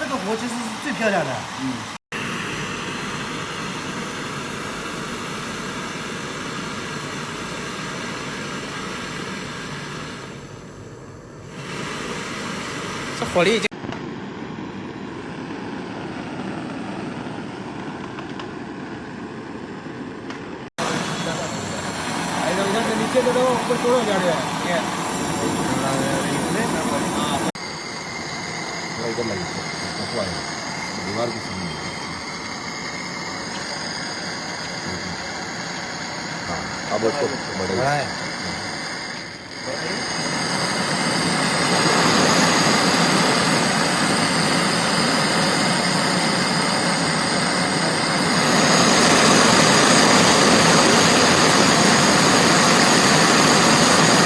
这个活其实是最漂亮的。这火力已经。哎，那个你接着都会多少点的？你。इधर लगी दीवार की सामने हाँ अब उसको बड़ा है